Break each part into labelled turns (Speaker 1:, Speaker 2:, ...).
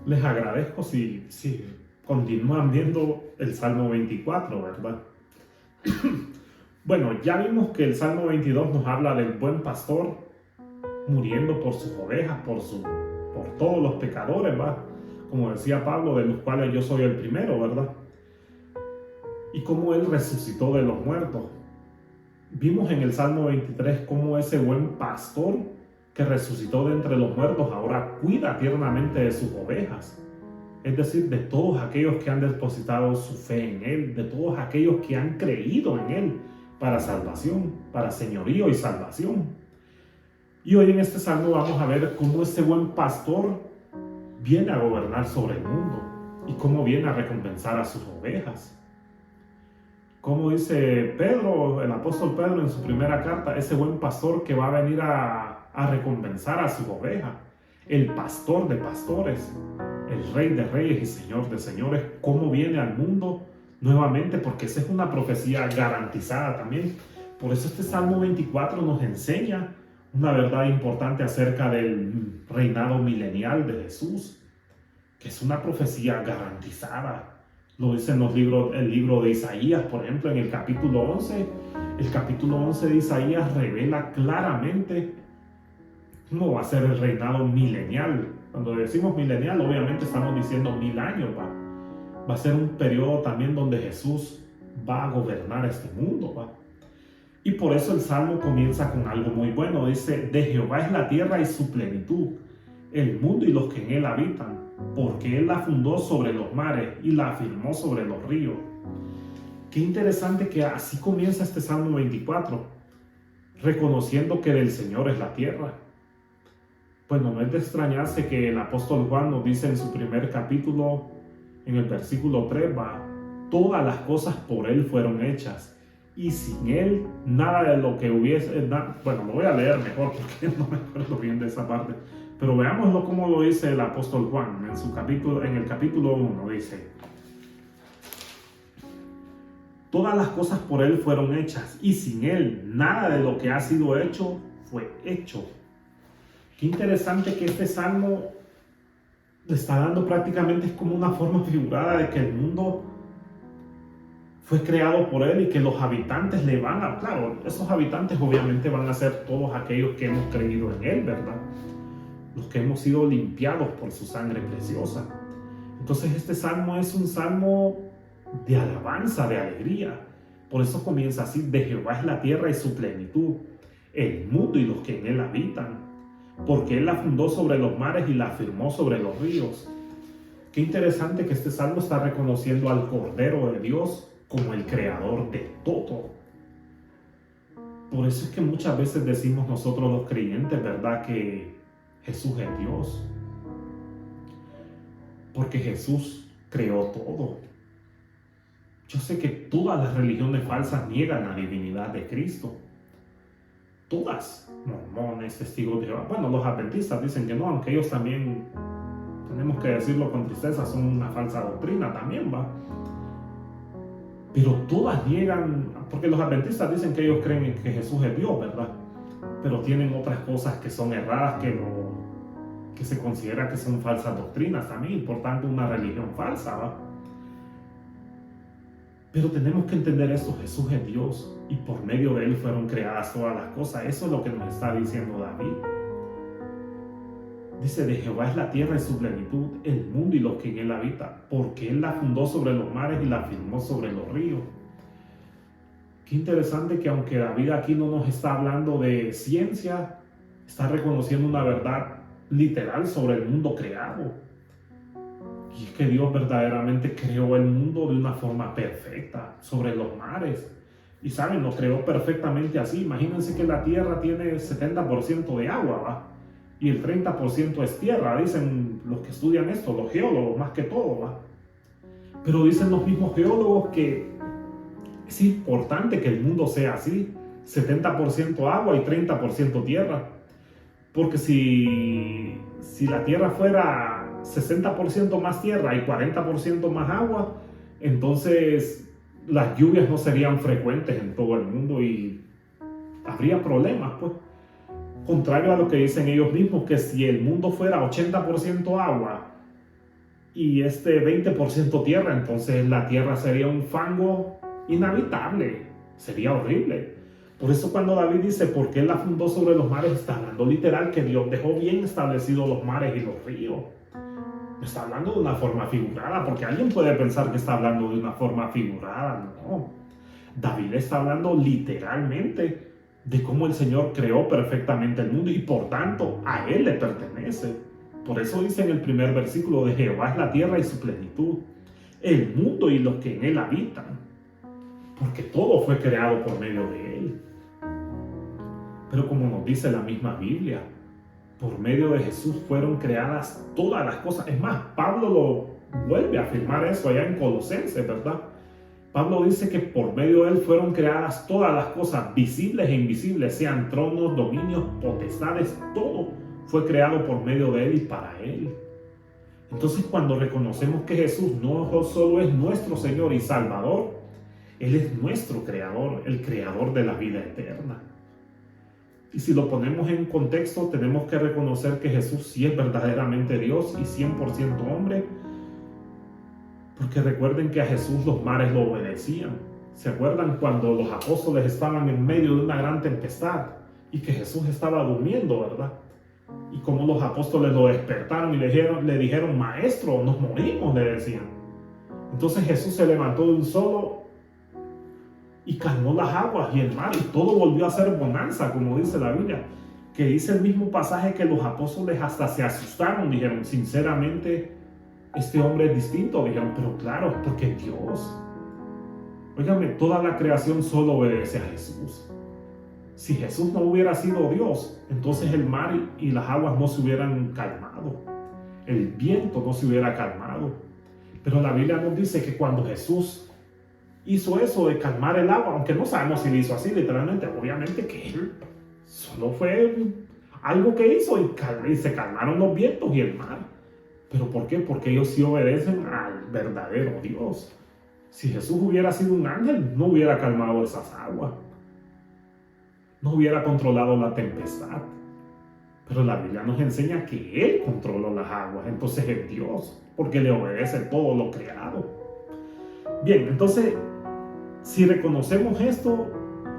Speaker 1: Les agradezco si continúan viendo el Salmo 24, ¿verdad? Bueno, ya vimos que el Salmo 22 nos habla del buen pastor muriendo por sus ovejas, por todos los pecadores, ¿verdad? Como decía Pablo, de los cuales yo soy el primero, ¿verdad? Y cómo Él resucitó de los muertos. Vimos en el Salmo 23 cómo ese buen pastor que resucitó de entre los muertos ahora cuida tiernamente de sus ovejas. Es decir, de todos aquellos que han depositado su fe en Él, de todos aquellos que han creído en Él para salvación, para señorío y salvación. Y hoy en este salmo vamos a ver cómo ese buen pastor viene a gobernar sobre el mundo y cómo viene a recompensar a sus ovejas. Como dice Pedro, el apóstol Pedro en su primera carta, ese buen pastor que va a venir a recompensar a su oveja, el pastor de pastores, el rey de reyes y señor de señores, cómo viene al mundo nuevamente, porque esa es una profecía garantizada también. Por eso este Salmo 24 nos enseña una verdad importante acerca del reinado milenial de Jesús, que es una profecía garantizada. Lo dice en el libro de Isaías, por ejemplo, en el capítulo 11. El capítulo 11 de Isaías revela claramente cómo va a ser el reinado milenial. Cuando decimos milenial, obviamente estamos diciendo 1000 años. Va a ser un periodo también donde Jesús va a gobernar este mundo. Y por eso el Salmo comienza con algo muy bueno. Dice, de Jehová es la tierra y su plenitud, el mundo y los que en él habitan, porque él la fundó sobre los mares y la afirmó sobre los ríos. Qué interesante que así comienza este Salmo 24, reconociendo que del Señor es la tierra. Bueno, no es de extrañarse que el apóstol Juan nos dice en su primer capítulo, en el versículo 3, todas las cosas por él fueron hechas, y sin él nada de lo que hubiese... Bueno, lo voy a leer mejor porque no me acuerdo bien de esa parte. Pero veámoslo como lo dice el apóstol Juan en el capítulo 1, dice: todas las cosas por él fueron hechas, y sin él nada de lo que ha sido hecho fue hecho. Qué interesante que este salmo le está dando prácticamente, es como una forma figurada de que el mundo fue creado por él y que los habitantes le van a... Claro, esos habitantes obviamente van a ser todos aquellos que hemos creído en él, ¿verdad? Los que hemos sido limpiados por su sangre preciosa. Entonces este salmo es un salmo de alabanza, de alegría. Por eso comienza así: de Jehová es la tierra y su plenitud, el mundo y los que en él habitan, porque él la fundó sobre los mares y la afirmó sobre los ríos. Qué interesante que este salmo está reconociendo al Cordero de Dios como el creador de todo. Por eso es que muchas veces decimos nosotros los creyentes, ¿verdad?, que Jesús es Dios, porque Jesús creó todo. Yo sé que todas las religiones falsas niegan la divinidad de Cristo. Todas. Mormones, testigos de Jehová. Bueno, los adventistas dicen que no, aunque ellos también, tenemos que decirlo con tristeza, son una falsa doctrina también, ¿va? Pero todas niegan, porque los adventistas dicen que ellos creen que Jesús es Dios, ¿verdad? Pero tienen otras cosas que son erradas, que se considera que son falsas doctrinas también, y por tanto una religión falsa, ¿va? Pero tenemos que entender esto: Jesús es Dios y por medio de él fueron creadas todas las cosas. Eso es lo que nos está diciendo David. Dice: de Jehová es la tierra y su plenitud, el mundo y los que en él habitan, porque él la fundó sobre los mares y la firmó sobre los ríos. Qué interesante que aunque David aquí no nos está hablando de ciencia, está reconociendo una verdad literal sobre el mundo creado. Y es que Dios verdaderamente creó el mundo de una forma perfecta, sobre los mares. Y saben, lo creó perfectamente así. Imagínense que la tierra tiene 70% de agua, ¿va? Y el 30% es tierra, dicen los que estudian esto, los geólogos más que todo, ¿va? Pero dicen los mismos geólogos que es importante que el mundo sea así: 70% agua y 30% tierra. Porque si la tierra fuera 60% más tierra y 40% más agua, entonces las lluvias no serían frecuentes en todo el mundo y habría problemas, pues. Contrario a lo que dicen ellos mismos, que si el mundo fuera 80% agua y este 20% tierra, entonces la tierra sería un fango inhabitable, sería horrible. Por eso cuando David dice, ¿por qué él la fundó sobre los mares? Está hablando literal que Dios dejó bien establecidos los mares y los ríos. No está hablando de una forma figurada, porque alguien puede pensar que está hablando de una forma figurada. No, David está hablando literalmente de cómo el Señor creó perfectamente el mundo y por tanto a Él le pertenece. Por eso dice en el primer versículo, de Jehová es la tierra y su plenitud, el mundo y los que en él habitan, porque todo fue creado por medio de Él. Pero como nos dice la misma Biblia, por medio de Jesús fueron creadas todas las cosas. Es más, Pablo lo vuelve a afirmar eso allá en Colosenses, ¿verdad? Pablo dice que por medio de Él fueron creadas todas las cosas, visibles e invisibles, sean tronos, dominios, potestades, todo fue creado por medio de Él y para Él. Entonces, cuando reconocemos que Jesús no solo es nuestro Señor y Salvador, Él es nuestro Creador, el Creador de la vida eterna. Y si lo ponemos en contexto, tenemos que reconocer que Jesús sí es verdaderamente Dios y 100% hombre, porque recuerden que a Jesús los mares lo obedecían. ¿Se acuerdan cuando los apóstoles estaban en medio de una gran tempestad y que Jesús estaba durmiendo, verdad? Y como los apóstoles lo despertaron y le dijeron, maestro, nos morimos, le decían. Entonces Jesús se levantó de un solo y calmó las aguas y el mar, y todo volvió a ser bonanza, como dice la Biblia, que dice el mismo pasaje que los apóstoles hasta se asustaron, dijeron, sinceramente, este hombre es distinto, dijeron, pero claro, es porque es Dios. Óigame, toda la creación solo obedece a Jesús. Si Jesús no hubiera sido Dios, entonces el mar y las aguas no se hubieran calmado, el viento no se hubiera calmado. Pero la Biblia nos dice que cuando Jesús hizo eso de calmar el agua, aunque no sabemos si lo hizo así literalmente, obviamente que él solo fue algo que hizo y se calmaron los vientos y el mar. ¿Pero por qué? Porque ellos sí obedecen al verdadero Dios. Si Jesús hubiera sido un ángel, no hubiera calmado esas aguas, no hubiera controlado la tempestad. Pero la Biblia nos enseña que Él controló las aguas, entonces es Dios, porque le obedece todo lo creado. Bien, entonces, si reconocemos esto,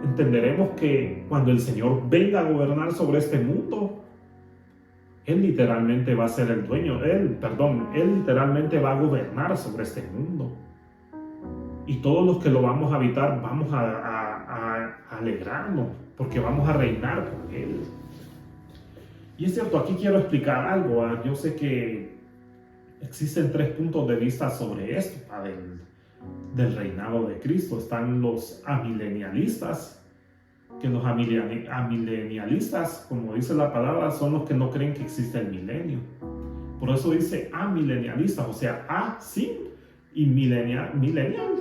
Speaker 1: entenderemos que cuando el Señor venga a gobernar sobre este mundo, Él literalmente va a ser el dueño, Él literalmente va a gobernar sobre este mundo. Y todos los que lo vamos a habitar, vamos a alegrarnos, porque vamos a reinar con Él. Y es cierto, aquí quiero explicar algo. Yo sé que existen 3 puntos de vista sobre esto, del reinado de Cristo. Están los amilenialistas, que los amilenialistas, como dice la palabra, son los que no creen que existe el milenio. Por eso dice amilenialistas, o sea, a sin y millennial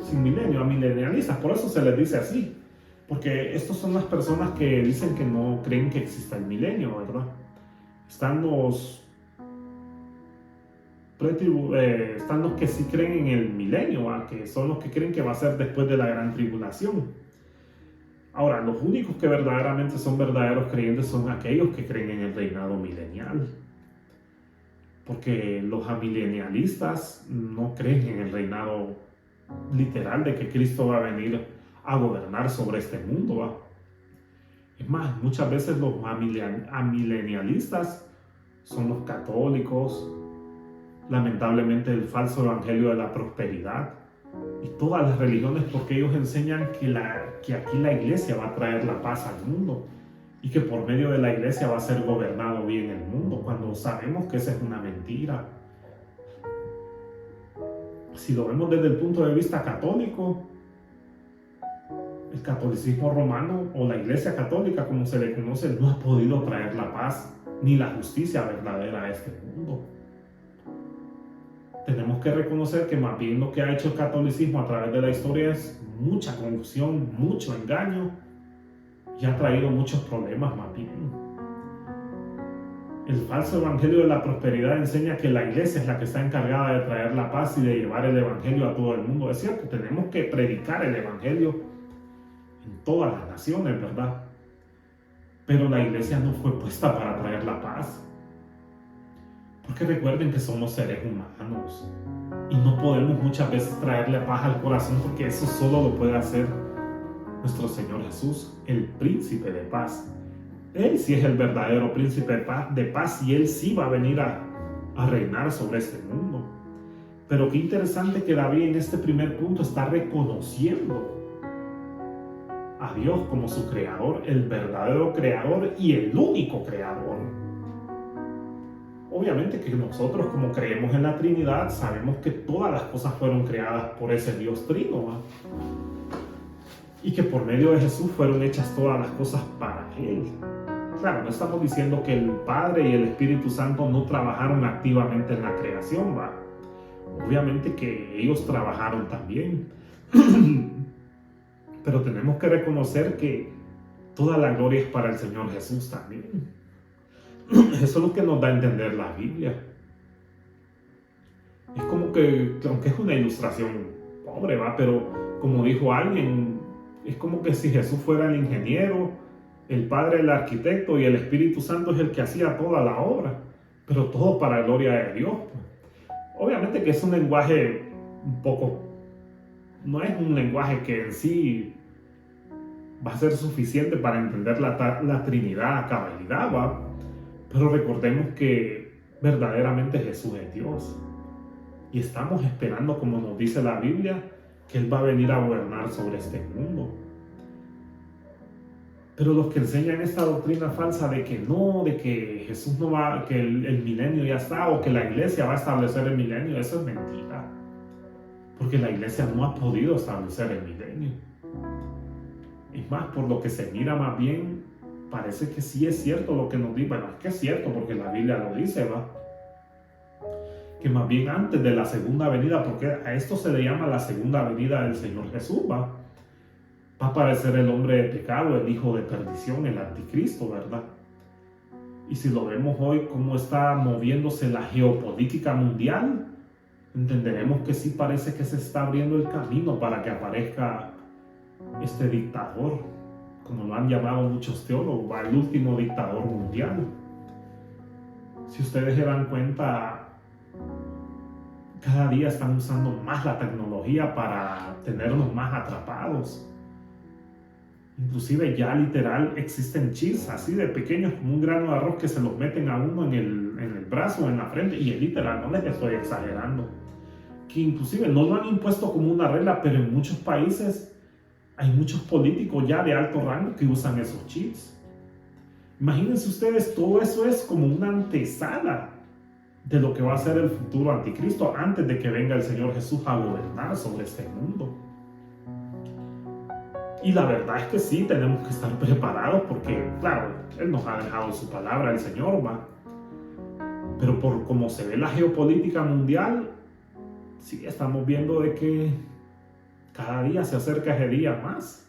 Speaker 1: sin milenio, amilenialistas. Por eso se les dice así, porque estos son las personas que dicen que no creen que exista el milenio, ¿verdad? Están los que sí creen en el milenio, que son los que creen que va a ser después de la gran tribulación. Ahora, los únicos que verdaderamente son verdaderos creyentes son aquellos que creen en el reinado milenial. Porque los amilenialistas no creen en el reinado literal de que Cristo va a venir a gobernar sobre este mundo, ¿va? Es más, muchas veces los amilenialistas son los católicos, lamentablemente el falso evangelio de la prosperidad y todas las religiones, porque ellos enseñan que aquí la iglesia va a traer la paz al mundo y que por medio de la iglesia va a ser gobernado bien el mundo, cuando sabemos que esa es una mentira. Si lo vemos desde el punto de vista católico, el catolicismo romano o la iglesia católica, como se le conoce, no ha podido traer la paz ni la justicia verdadera a este mundo. Tenemos que reconocer que más bien lo que ha hecho el catolicismo a través de la historia es mucha confusión, mucho engaño y ha traído muchos problemas más bien. El falso evangelio de la prosperidad enseña que la iglesia es la que está encargada de traer la paz y de llevar el evangelio a todo el mundo. Es cierto, tenemos que predicar el evangelio en todas las naciones, ¿verdad? Pero la iglesia no fue puesta para traer la paz. Porque recuerden que somos seres humanos y no podemos muchas veces traerle paz al corazón, porque eso solo lo puede hacer nuestro Señor Jesús, el príncipe de paz. Él sí es el verdadero príncipe de paz y Él sí va a venir a reinar sobre este mundo. Pero qué interesante que David en este primer punto está reconociendo a Dios como su creador, el verdadero creador y el único creador. Obviamente que nosotros, como creemos en la Trinidad, sabemos que todas las cosas fueron creadas por ese Dios trino, ¿va? Y que por medio de Jesús fueron hechas todas las cosas para Él. Claro, no estamos diciendo que el Padre y el Espíritu Santo no trabajaron activamente en la creación, ¿va? Obviamente que ellos trabajaron también. Pero tenemos que reconocer que toda la gloria es para el Señor Jesús también. Eso es lo que nos da a entender la Biblia. Es como que, aunque es una ilustración pobre, ¿va? Pero como dijo alguien, es como que si Jesús fuera el ingeniero, el Padre el arquitecto y el Espíritu Santo es el que hacía toda la obra, pero todo para la gloria de Dios. Obviamente que es un lenguaje un poco, no es un lenguaje que en sí va a ser suficiente para entender la Trinidad a cabalidad, ¿va? Pero recordemos que verdaderamente Jesús es Dios. Y estamos esperando, como nos dice la Biblia, que Él va a venir a gobernar sobre este mundo. Pero los que enseñan esta doctrina falsa de que no, de que Jesús no va, que el milenio ya está, o que la iglesia va a establecer el milenio, eso es mentira. Porque la iglesia no ha podido establecer el milenio. Es más, por lo que se mira más bien, parece que sí es cierto lo que nos dice. Bueno, es que es cierto porque la Biblia lo dice, ¿va? Que más bien antes de la segunda venida, porque a esto se le llama la segunda venida del Señor Jesús, ¿va? Va a aparecer el hombre de pecado, el hijo de perdición, el anticristo, ¿verdad? Y si lo vemos hoy, cómo está moviéndose la geopolítica mundial, entenderemos que sí parece que se está abriendo el camino para que aparezca este dictador, como lo han llamado muchos teólogos, ¿va? El último dictador mundial. Si ustedes se dan cuenta, cada día están usando más la tecnología para tenernos más atrapados. Inclusive ya literal existen chips así de pequeños como un grano de arroz que se los meten a uno en el brazo o en la frente, y es literal, no les estoy exagerando, que inclusive no lo han impuesto como una regla, pero en muchos países hay muchos políticos ya de alto rango que usan esos chips. Imagínense ustedes, todo eso es como una antesala de lo que va a ser el futuro anticristo antes de que venga el Señor Jesús a gobernar sobre este mundo. Y la verdad es que sí, tenemos que estar preparados porque, claro, Él nos ha dejado su palabra, el Señor, ¿va? Pero por como se ve la geopolítica mundial, sí estamos viendo de que cada día se acerca ese día más.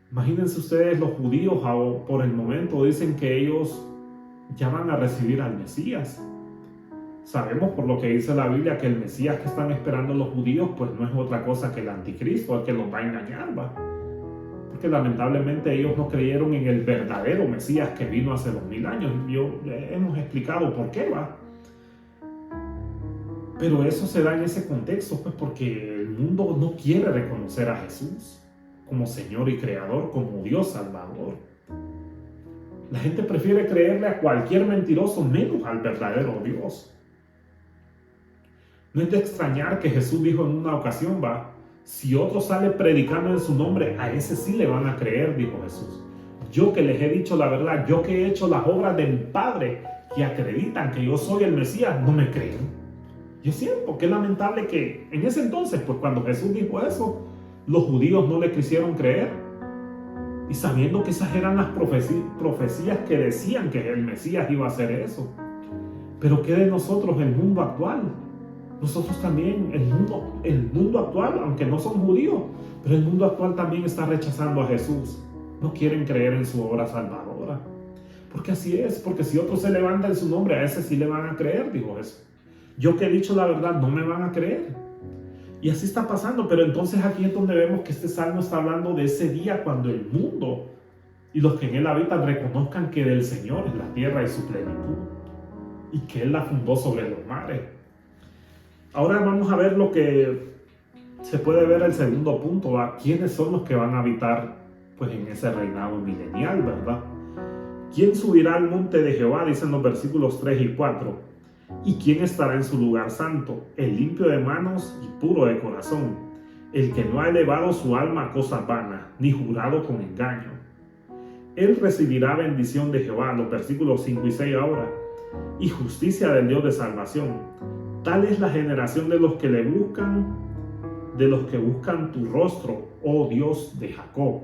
Speaker 1: Imagínense ustedes, los judíos por el momento dicen que ellos ya van a recibir al Mesías. Sabemos por lo que dice la Biblia que el Mesías que están esperando los judíos pues no es otra cosa que el anticristo, el que los va a engañar, ¿va? Porque lamentablemente ellos no creyeron en el verdadero Mesías que vino hace 2000 años. Hemos explicado por qué, ¿va? Pero eso se da en ese contexto pues porque el mundo no quiere reconocer a Jesús como Señor y Creador, como Dios Salvador. La gente prefiere creerle a cualquier mentiroso menos al verdadero Dios. No es de extrañar que Jesús dijo en una ocasión, ¿va? Si otro sale predicando en su nombre, a ese sí le van a creer, dijo Jesús. Yo que les he dicho la verdad, yo que he hecho las obras de mi Padre, que acreditan que yo soy el Mesías, no me creen. Y es cierto, qué lamentable que en ese entonces, pues cuando Jesús dijo eso, los judíos no le quisieron creer. Y sabiendo que esas eran las profecías que decían que el Mesías iba a hacer eso. Pero ¿qué de nosotros, el mundo actual? Nosotros también, el mundo actual, aunque no son judíos, pero el mundo actual también está rechazando a Jesús. No quieren creer en su obra salvadora. Porque así es, porque si otro se levanta en su nombre, a ese sí le van a creer, dijo Jesús. Yo que he dicho la verdad, no me van a creer. Y así está pasando, pero entonces aquí es donde vemos que este salmo está hablando de ese día cuando el mundo y los que en él habitan reconozcan que del Señor es la tierra y su plenitud. y que Él la fundó sobre los mares. Ahora vamos a ver lo que se puede ver el segundo punto, ¿va? ¿Quiénes son los que van a habitar pues en ese reinado milenial, verdad? ¿Quién subirá al monte de Jehová? Dicen los versículos 3 y 4. ¿Y quién estará en su lugar santo? El limpio de manos y puro de corazón, el que no ha elevado su alma a cosas vanas, ni jurado con engaño. Él recibirá bendición de Jehová, los versículos 5 y 6 ahora, y justicia del Dios de salvación. Tal es la generación de los que le buscan, de los que buscan tu rostro, oh Dios de Jacob.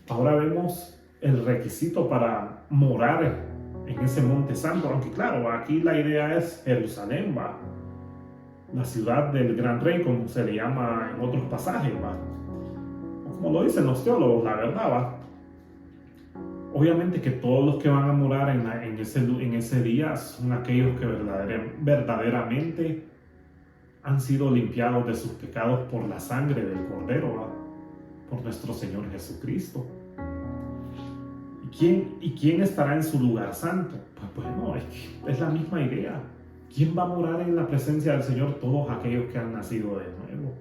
Speaker 1: Ahora vemos el requisito para morar en ese monte santo, aunque claro, aquí la idea es Jerusalén, ¿va? La ciudad del gran rey, como se le llama en otros pasajes, ¿va? Como lo dicen los teólogos, la verdad, ¿va? Obviamente que todos los que van a morar en ese día son aquellos que verdaderamente han sido limpiados de sus pecados por la sangre del Cordero, ¿va? Por nuestro Señor Jesucristo. ¿Y quién estará en su lugar santo? Pues bueno, es la misma idea. ¿Quién va a morar en la presencia del Señor? Todos aquellos que han nacido de nuevo.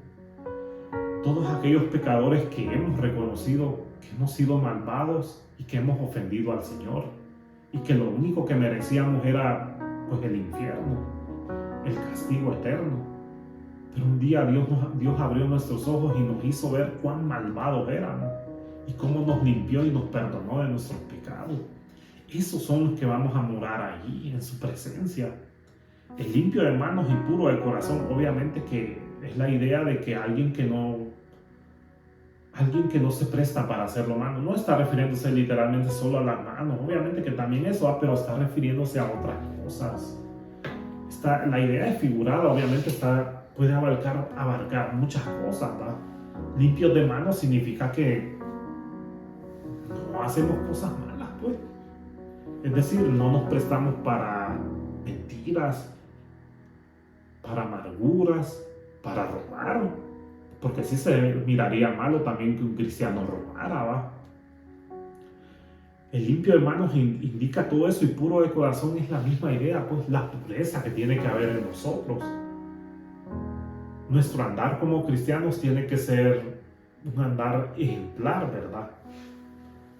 Speaker 1: Todos aquellos pecadores que hemos reconocido que hemos sido malvados y que hemos ofendido al Señor. Y que lo único que merecíamos era pues el infierno, el castigo eterno. Pero un día Dios abrió nuestros ojos y nos hizo ver cuán malvados éramos. Y cómo nos limpió y nos perdonó de nuestros pecados. Esos son los que vamos a morar allí, en su presencia. El limpio de manos y puro de corazón, obviamente que es la idea de que alguien que no se presta para hacer lo malo. No está refiriéndose literalmente solo a las manos, obviamente que también eso, pero está refiriéndose a otras cosas. La idea es figurada, obviamente puede abarcar muchas cosas, ¿va? Limpios de manos significa que no hacemos cosas malas, pues. Es decir, no nos prestamos para mentiras, para amarguras, para robar, porque sí se miraría malo también que un cristiano robara, ¿va? El limpio de manos indica todo eso, y puro de corazón es la misma idea, pues la pureza que tiene que haber en nosotros. Nuestro andar como cristianos tiene que ser un andar ejemplar, ¿verdad?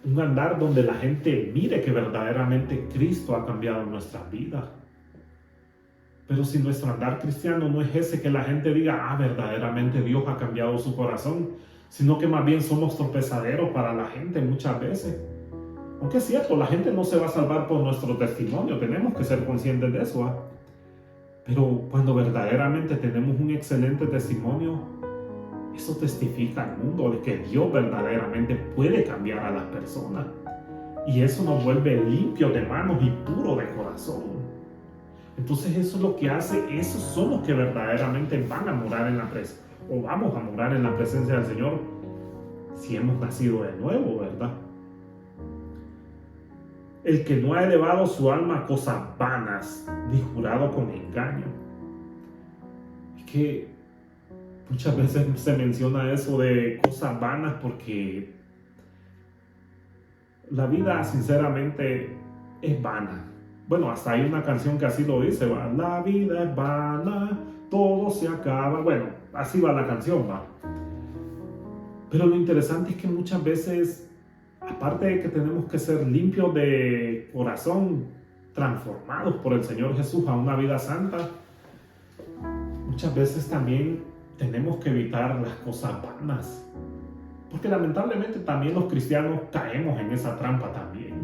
Speaker 1: Un andar donde la gente mire que verdaderamente Cristo ha cambiado nuestras vidas. Pero si nuestro andar cristiano no es ese, que la gente diga, verdaderamente Dios ha cambiado su corazón, sino que más bien somos tropezaderos para la gente muchas veces. Aunque es cierto, la gente no se va a salvar por nuestro testimonio, tenemos que ser conscientes de eso, ¿eh? Pero cuando verdaderamente tenemos un excelente testimonio, eso testifica al mundo de que Dios verdaderamente puede cambiar a las personas. Y eso nos vuelve limpios de manos y puros de corazón. Entonces eso es lo que hace, esos son los que verdaderamente van a morar en la presencia, o vamos a morar en la presencia del Señor, si hemos nacido de nuevo, ¿verdad? El que no ha elevado su alma a cosas vanas, ni jurado con engaño. Es que muchas veces se menciona eso de cosas vanas porque la vida sinceramente es vana. Bueno, hasta hay una canción que así lo dice, ¿va? La vida es vana, todo se acaba. Bueno, así va la canción, ¿va? Pero lo interesante es que muchas veces, aparte de que tenemos que ser limpios de corazón, transformados por el Señor Jesús a una vida santa, muchas veces también tenemos que evitar las cosas vanas. Porque lamentablemente también los cristianos caemos en esa trampa también.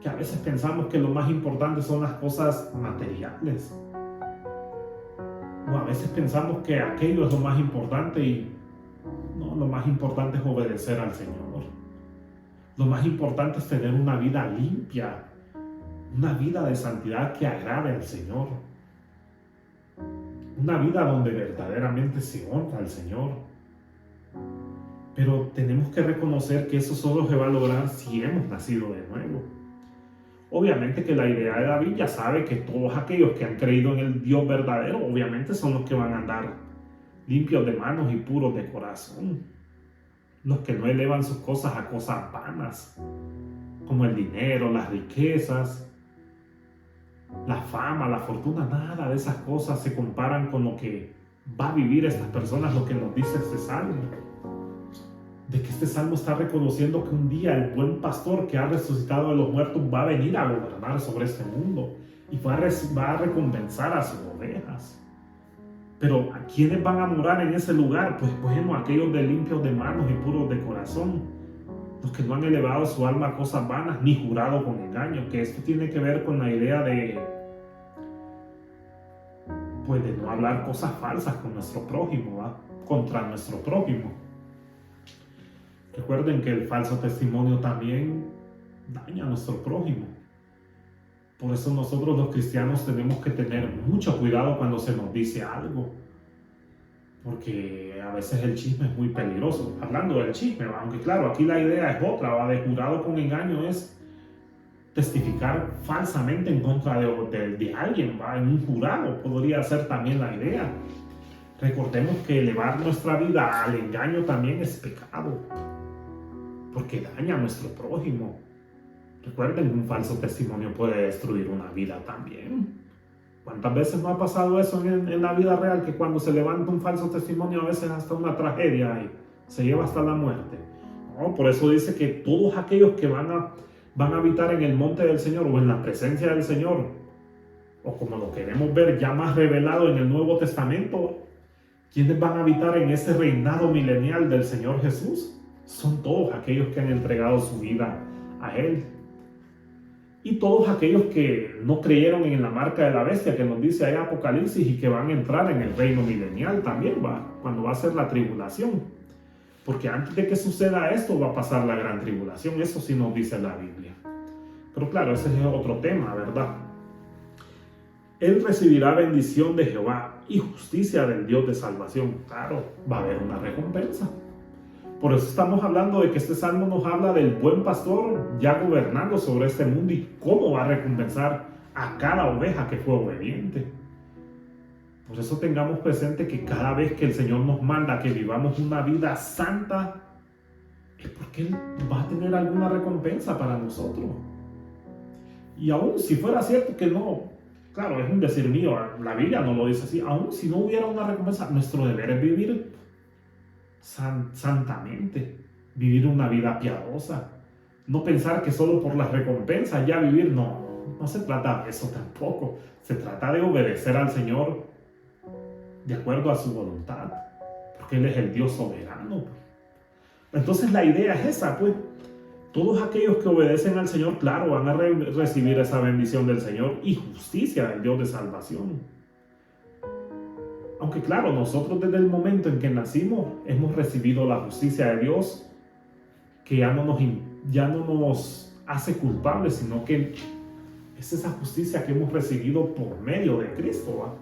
Speaker 1: Que a veces pensamos que lo más importante son las cosas materiales. O a veces pensamos que aquello es lo más importante y no, lo más importante es obedecer al Señor. Lo más importante es tener una vida limpia, una vida de santidad que agrade al Señor. Una vida donde verdaderamente se honra al Señor. Pero tenemos que reconocer que eso solo se va a lograr si hemos nacido de nuevo. Obviamente que la idea de David ya sabe que todos aquellos que han creído en el Dios verdadero, obviamente son los que van a andar limpios de manos y puros de corazón. Los que no elevan sus cosas a cosas vanas, como el dinero, las riquezas, La fama, la fortuna, nada de esas cosas se comparan con lo que va a vivir estas personas, lo que nos dice este salmo. De que este salmo está reconociendo que un día el buen pastor que ha resucitado de los muertos va a venir a gobernar sobre este mundo y va a recompensar a sus ovejas. Pero ¿a quiénes van a morar en ese lugar? Pues bueno, aquellos de limpios de manos y puros de corazón, los que no han elevado su alma a cosas vanas ni jurado con engaño, que esto tiene que ver con la idea de no hablar cosas falsas con nuestro prójimo, ¿va? Contra nuestro prójimo. Recuerden que el falso testimonio también daña a nuestro prójimo. Por eso nosotros los cristianos tenemos que tener mucho cuidado cuando se nos dice algo. Porque a veces el chisme es muy peligroso. Hablando del chisme, ¿va? Aunque claro, aquí la idea es otra, ¿va? De jurado con engaño es testificar falsamente en contra de alguien, ¿va? En un jurado podría ser también la idea. Recordemos que elevar nuestra vida al engaño también es pecado, porque daña a nuestro prójimo. Recuerden, un falso testimonio puede destruir una vida también. ¿Cuántas veces no ha pasado eso en la vida real? Que cuando se levanta un falso testimonio, a veces hasta una tragedia y se lleva hasta la muerte. No, por eso dice que todos aquellos que van a habitar en el monte del Señor o en la presencia del Señor, o como lo queremos ver ya más revelado en el Nuevo Testamento, ¿quiénes van a habitar en ese reinado milenial del Señor Jesús? Son todos aquellos que han entregado su vida a Él. Y todos aquellos que no creyeron en la marca de la bestia, que nos dice ahí Apocalipsis, y que van a entrar en el reino milenial también, cuando va a ser la tribulación. Porque antes de que suceda esto, va a pasar la gran tribulación. Eso sí nos dice la Biblia. Pero claro, ese es otro tema, ¿verdad? Él recibirá bendición de Jehová y justicia del Dios de salvación. Claro, va a haber una recompensa. Por eso estamos hablando de que este salmo nos habla del buen pastor ya gobernando sobre este mundo y cómo va a recompensar a cada oveja que fue obediente. Por eso tengamos presente que cada vez que el Señor nos manda que vivamos una vida santa, es porque Él va a tener alguna recompensa para nosotros. Y aún si fuera cierto que no, claro, es un decir mío, la Biblia no lo dice así, aún si no hubiera una recompensa, nuestro deber es vivir santamente, vivir una vida piadosa, no pensar que solo por las recompensas ya vivir, no se trata de eso tampoco, se trata de obedecer al Señor de acuerdo a su voluntad, porque Él es el Dios soberano. Entonces la idea es esa, pues, todos aquellos que obedecen al Señor, claro, van a recibir esa bendición del Señor y justicia del Dios de salvación. Aunque claro, nosotros desde el momento en que nacimos hemos recibido la justicia de Dios, que ya no nos hace culpables, sino que es esa justicia que hemos recibido por medio de Cristo, ¿va?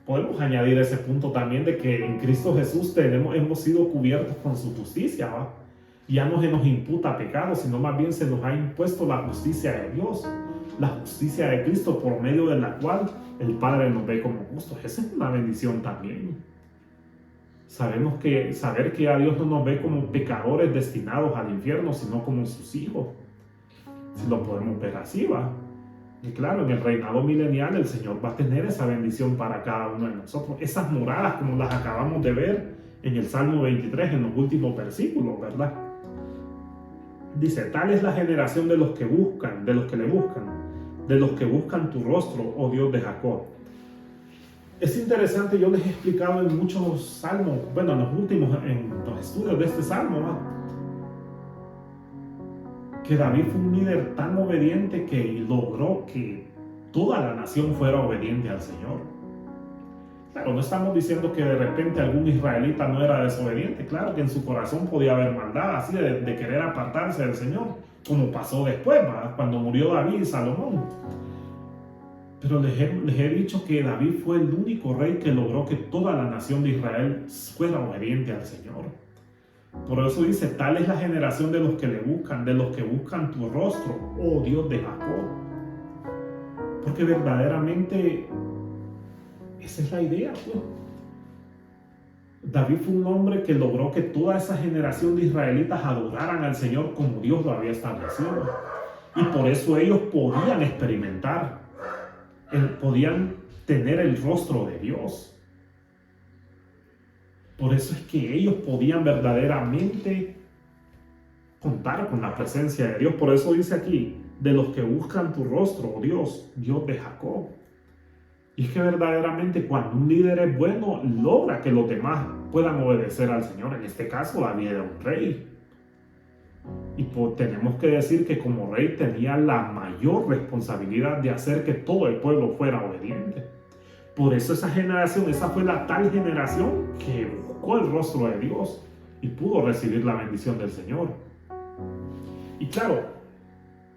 Speaker 1: Podemos añadir ese punto también de que en Cristo Jesús hemos sido cubiertos con su justicia, ¿va? Ya no se nos imputa pecado, sino más bien se nos ha impuesto la justicia de Dios, la justicia de Cristo, por medio de la cual el Padre nos ve como justos. Esa es una bendición también. Saber que a Dios no nos ve como pecadores destinados al infierno, sino como sus hijos. Si lo podemos ver así, ¿va? Y claro, en el reinado milenial el Señor va a tener esa bendición para cada uno de nosotros. Esas moradas como las acabamos de ver en el Salmo 23, en los últimos versículos, ¿verdad? Dice, tal es la generación de los que le buscan, de los que buscan tu rostro, oh Dios de Jacob. Es interesante, yo les he explicado en muchos salmos, bueno, en los estudios de este salmo, ¿no?, que David fue un líder tan obediente que logró que toda la nación fuera obediente al Señor. Claro, no estamos diciendo que de repente algún israelita no era desobediente. Claro que en su corazón podía haber maldad, así de querer apartarse del Señor, como pasó después, ¿verdad?, cuando murió David y Salomón. Pero les he dicho que David fue el único rey que logró que toda la nación de Israel fuera obediente al Señor. Por eso dice, tal es la generación de los que le buscan, de los que buscan tu rostro, oh Dios de Jacob. Porque verdaderamente esa es la idea, pues. David fue un hombre que logró que toda esa generación de israelitas adoraran al Señor como Dios lo había establecido. Y por eso ellos podían experimentar podían tener el rostro de Dios. Por eso es que ellos podían verdaderamente contar con la presencia de Dios. Por eso dice aquí, de los que buscan tu rostro, oh Dios, Dios de Jacob. Y es que verdaderamente cuando un líder es bueno, logra que los demás puedan obedecer al Señor. En este caso, David era un rey. Y tenemos que decir que como rey tenía la mayor responsabilidad de hacer que todo el pueblo fuera obediente. Por eso esa generación, esa fue la tal generación que buscó el rostro de Dios y pudo recibir la bendición del Señor. Y claro,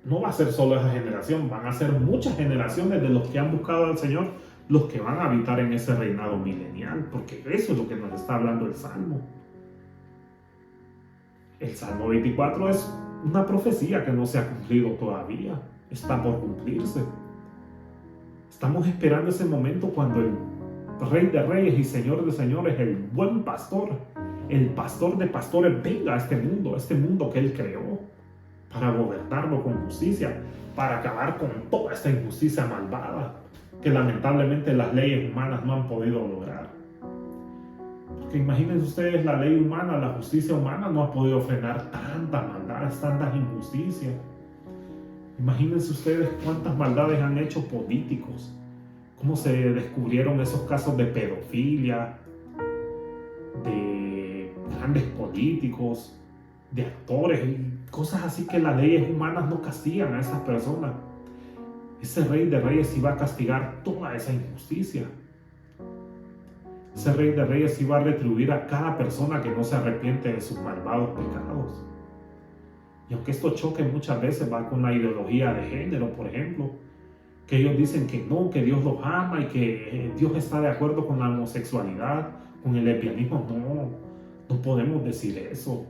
Speaker 1: no va a ser solo esa generación, van a ser muchas generaciones de los que han buscado al Señor, los que van a habitar en ese reinado milenial, porque eso es lo que nos está hablando el Salmo. El Salmo 24 es una profecía que no se ha cumplido todavía, está por cumplirse. Estamos esperando ese momento cuando el Rey de Reyes y Señor de Señores, el buen pastor, el pastor de pastores, venga a este mundo que Él creó, para gobernarlo con justicia, para acabar con toda esta injusticia malvada que lamentablemente las leyes humanas no han podido lograr. Porque imagínense ustedes, la ley humana, la justicia humana no ha podido frenar tantas maldades, tantas injusticias. Imagínense ustedes cuántas maldades han hecho políticos, cómo se descubrieron esos casos de pedofilia, de grandes políticos, de actores, cosas así que las leyes humanas no castigan a esas personas. Ese Rey de Reyes iba a castigar toda esa injusticia. Ese Rey de Reyes iba a retribuir a cada persona que no se arrepiente de sus malvados pecados. Y aunque esto choque muchas veces, va con la ideología de género, por ejemplo, que ellos dicen que no, que Dios los ama y que Dios está de acuerdo con la homosexualidad, con el lesbianismo. No podemos decir eso.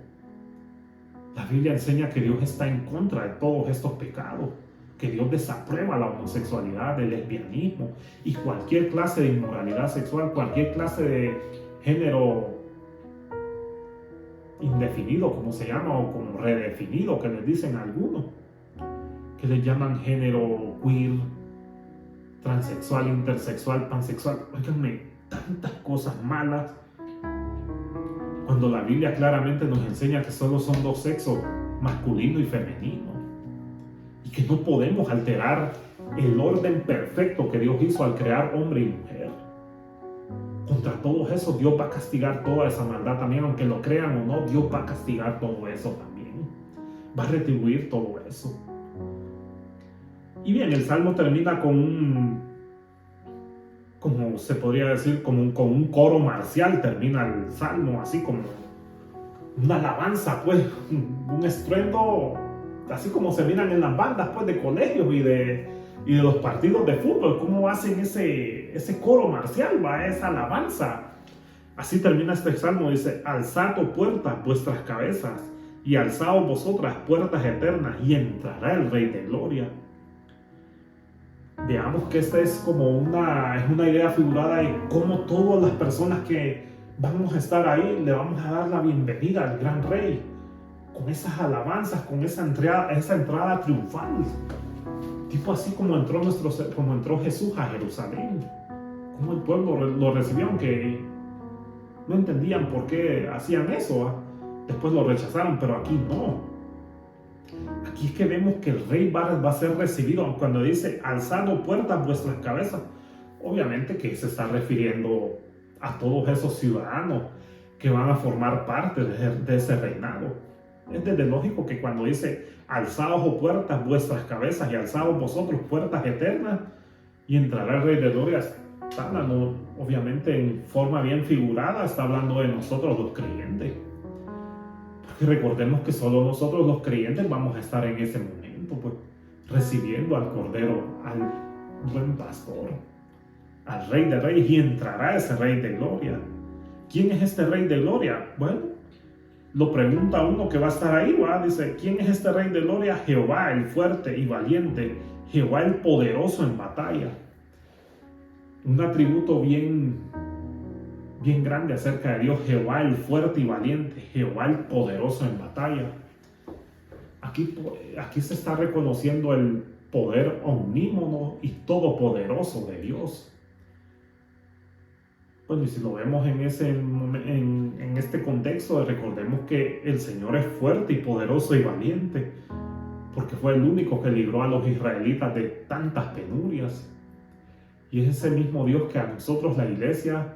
Speaker 1: La Biblia enseña que Dios está en contra de todos estos pecados, que Dios desaprueba la homosexualidad, el lesbianismo y cualquier clase de inmoralidad sexual, cualquier clase de género indefinido, como se llama, o como redefinido, que les dicen algunos, que les llaman género queer, transexual, intersexual, pansexual. Óiganme, tantas cosas malas, cuando la Biblia claramente nos enseña que solo son dos sexos, masculino y femenino, y que no podemos alterar el orden perfecto que Dios hizo al crear hombre y mujer. Contra todo eso Dios va a castigar toda esa maldad también, aunque lo crean o no, Dios va a castigar todo eso también, va a retribuir todo eso. Y bien, el Salmo termina con como se podría decir, con un coro marcial, termina el Salmo, así como una alabanza, pues, un estruendo, así como se miran en las bandas, pues, de colegios y de los partidos de fútbol, cómo hacen ese coro marcial, va, esa alabanza. Así termina este Salmo, dice: alzad, oh puertas, vuestras cabezas, y alzaos vosotras, puertas eternas, y entrará el Rey de Gloria. Veamos que esta es como una idea figurada de cómo todas las personas que vamos a estar ahí le vamos a dar la bienvenida al gran Rey, con esas alabanzas, con esa entrada triunfal, tipo así como entró Jesús a Jerusalén, como el pueblo lo recibió, aunque no entendían por qué hacían eso, después lo rechazaron, pero aquí no. Aquí es que vemos que el Rey va a ser recibido. Cuando dice alzad puertas vuestras cabezas, obviamente que se está refiriendo a todos esos ciudadanos que van a formar parte de ese reinado. Es desde lógico que cuando dice alzaos, oh puertas, vuestras cabezas, y alzaos vosotros, puertas eternas, y entrará el Rey de Gloria, está hablando obviamente en forma bien figurada, está hablando de nosotros los creyentes. Y recordemos que solo nosotros los creyentes vamos a estar en ese momento, pues, recibiendo al Cordero, al buen pastor, al Rey de Reyes, y entrará ese Rey de Gloria. ¿Quién es este Rey de Gloria? Bueno, lo pregunta uno que va a estar ahí, ¿va? Dice: ¿quién es este Rey de Gloria? Jehová, el fuerte y valiente, Jehová, el poderoso en batalla. Un atributo bien grande acerca de Dios: Jehová el fuerte y valiente, Jehová el poderoso en batalla. Aquí se está reconociendo poder omnímodo y todopoderoso de Dios. Bueno, y si lo vemos en este contexto, recordemos que el Señor es fuerte y poderoso y valiente, porque fue el único que libró a los israelitas de tantas penurias. Y es ese mismo Dios que a nosotros, la iglesia,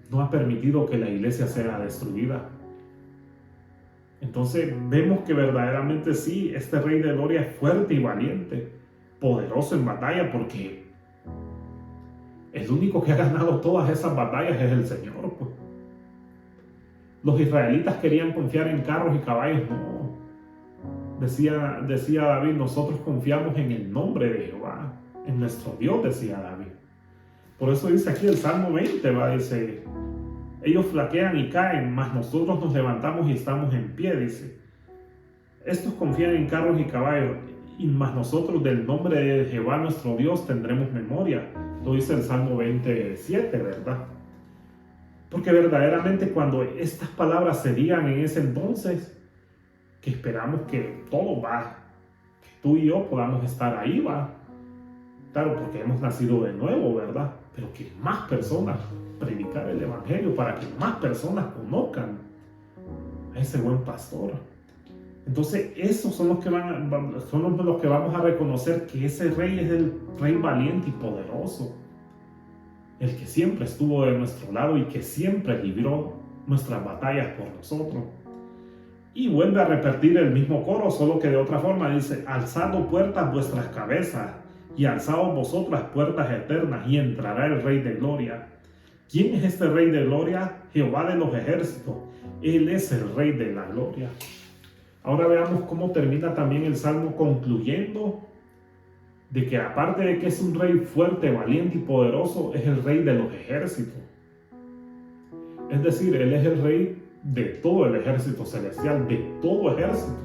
Speaker 1: no ha permitido que la iglesia sea destruida. Entonces vemos que verdaderamente sí, este Rey de Gloria es fuerte y valiente, poderoso en batalla, porque el único que ha ganado todas esas batallas es el Señor, pues. Los israelitas querían confiar en carros y caballos, no. Decía David, nosotros confiamos en el nombre de Jehová, en nuestro Dios, decía David. Por eso dice aquí el Salmo 20, dice, ellos flaquean y caen, mas nosotros nos levantamos y estamos en pie, dice. Estos confían en carros y caballos, y mas nosotros del nombre de Jehová nuestro Dios tendremos memoria. Lo dice el Salmo 27, ¿verdad? Porque verdaderamente cuando estas palabras se digan en ese entonces, que esperamos que todo va, que tú y yo podamos estar ahí, va. Claro, porque hemos nacido de nuevo, ¿verdad? Pero que más personas predicar el Evangelio, para que más personas conozcan a ese buen pastor. Entonces esos son los que vamos a reconocer que ese rey es el rey valiente y poderoso, el que siempre estuvo de nuestro lado y que siempre libró nuestras batallas por nosotros. Y vuelve a repetir el mismo coro, solo que de otra forma. Dice, alzado puertas vuestras cabezas y alzaos vosotras puertas eternas, y entrará el Rey de Gloria. ¿Quién es este Rey de Gloria? Jehová de los ejércitos. Él es el Rey de la Gloria. Ahora veamos cómo termina también el Salmo, concluyendo de que aparte de que es un rey fuerte, valiente y poderoso, es el rey de los ejércitos. Es decir, él es el rey de todo el ejército celestial, de todo ejército.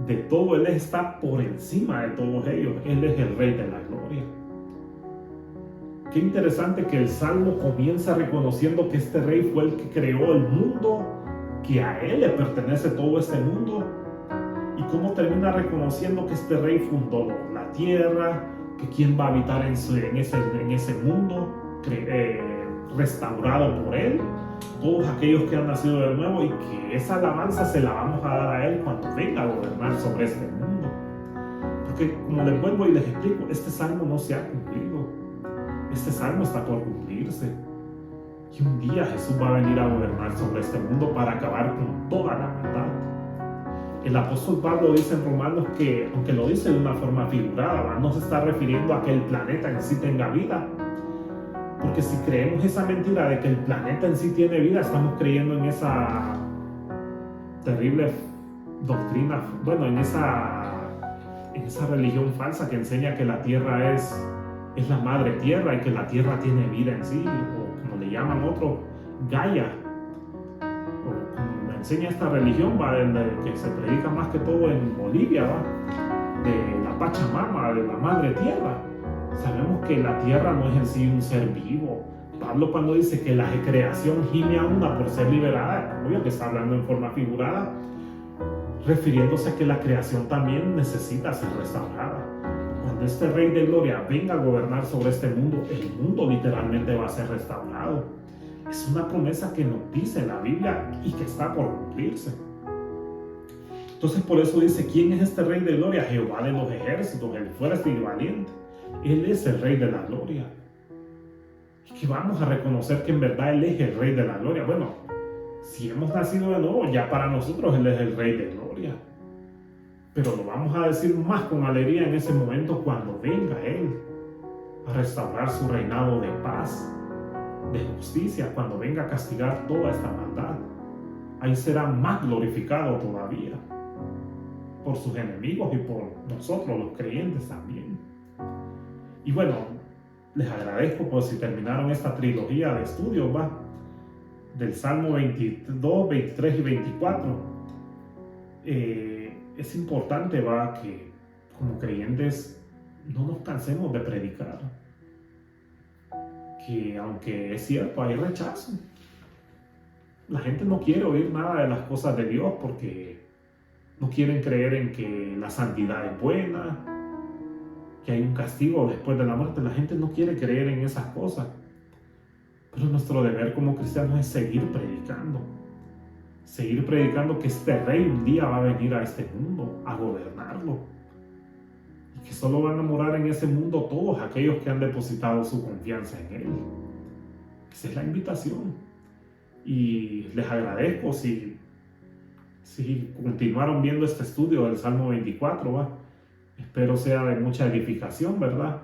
Speaker 1: De todo, él está por encima de todos ellos. Él es el rey de la gloria. Qué interesante que el Salmo comienza reconociendo que este rey fue el que creó el mundo, que a él le pertenece todo este mundo, y cómo termina reconociendo que este rey fundó la tierra, que quien va a habitar en ese mundo restaurado por él, todos aquellos que han nacido de nuevo, y que esa alabanza se la vamos a dar a él cuando venga a gobernar sobre este mundo. Porque como les vuelvo y les explico, este salmo no se ha cumplido. Este salmo está por cumplirse. Y un día Jesús va a venir a gobernar sobre este mundo para acabar con toda la maldad. El apóstol Pablo dice en Romanos que, aunque lo dice de una forma figurada, no se está refiriendo a que el planeta en sí tenga vida. Porque si creemos esa mentira de que el planeta en sí tiene vida, estamos creyendo en esa terrible doctrina, bueno, en esa religión falsa que enseña que la tierra es la madre tierra y que la tierra tiene vida en sí, o como le llaman otros, Gaia. O como enseña esta religión, que se predica más que todo en Bolivia, de la Pachamama, de la madre tierra. Sabemos que la tierra no es en sí un ser vivo. Pablo, cuando dice que la creación gime a una por ser liberada, obvio que está hablando en forma figurada, refiriéndose a que la creación también necesita ser restaurada. Cuando este Rey de Gloria venga a gobernar sobre este mundo, el mundo literalmente va a ser restaurado. Es una promesa que nos dice la Biblia y que está por cumplirse. Entonces por eso dice, ¿quién es este Rey de Gloria? Jehová de los ejércitos, el fuerte y valiente. Él es el Rey de la Gloria. Y que vamos a reconocer que en verdad Él es el Rey de la Gloria. Bueno, si hemos nacido de nuevo, ya para nosotros Él es el Rey de Gloria. Pero lo vamos a decir más con alegría en ese momento cuando venga Él a restaurar su reinado de paz, de justicia, cuando venga a castigar toda esta maldad. Ahí será más glorificado todavía por sus enemigos y por nosotros los creyentes también. Y bueno, les agradezco por si terminaron esta trilogía de estudios, del Salmo 22, 23 y 24. Es importante, que como creyentes no nos cansemos de predicar. Que aunque es cierto, hay rechazo. La gente no quiere oír nada de las cosas de Dios porque no quieren creer en que la santidad es buena, que hay un castigo después de la muerte. La gente no quiere creer en esas cosas. Pero nuestro deber como cristianos es seguir predicando que este rey un día va a venir a este mundo a gobernarlo, y que solo van a morar en ese mundo todos aquellos que han depositado su confianza en él. Esa es la invitación. Y les agradezco si continuaron viendo este estudio del Salmo 24, ¿va? Espero sea de mucha edificación, ¿verdad?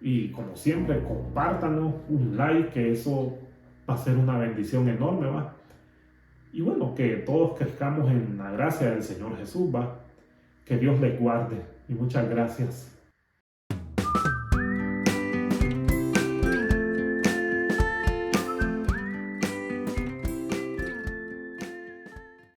Speaker 1: Y como siempre, compártanlo, un like, que eso va a ser una bendición enorme, ¿va? Y bueno, que todos crezcamos en la gracia del Señor Jesús, ¿va? Que Dios les guarde y muchas gracias.